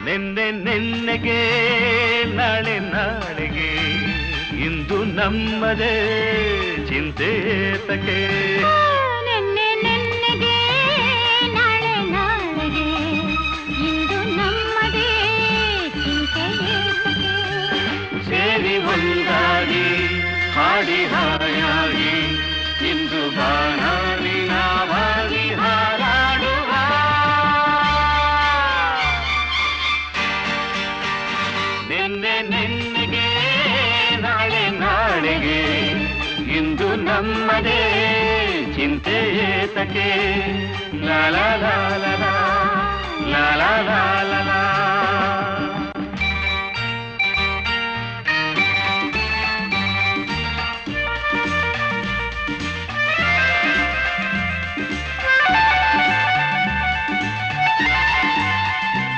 ನಿನ್ನೆ ನಿನ್ನೆಗೆ ನಾಳೆ ನಾಳೆಗೆ ಇಂದು ನಮ್ಮದೇ ಚಿಂತೆ ತಕೆ ನಿನ್ನೆ ನಿನ್ನೆಗೆ ನಾಳೆ ನಾಳೆಗೆ ಇಂದು ನಮ್ಮದೇ ಚಿಂತೆ ತಕೆ ಸೇರಿ ಒಂದಾಗಿ ಹಾಡಿ ಹಾಯಾಗಿ ಇಂದು ಬಾನಾಡಿ ನಾವಾಗಿ ಹಾರಾಡುವ ನಿನ್ನೆ ನಿನ್ನೆಗೆ ನಾಳೆ ನಾಳೆಗೆ ಇಂದು ನಮ್ಮದೇ ಚಿಂತೆ ತಕೆ ಲಾ ಲಾ ಲಾ ಲಾ ಲಾ ಲಾ ಲಾ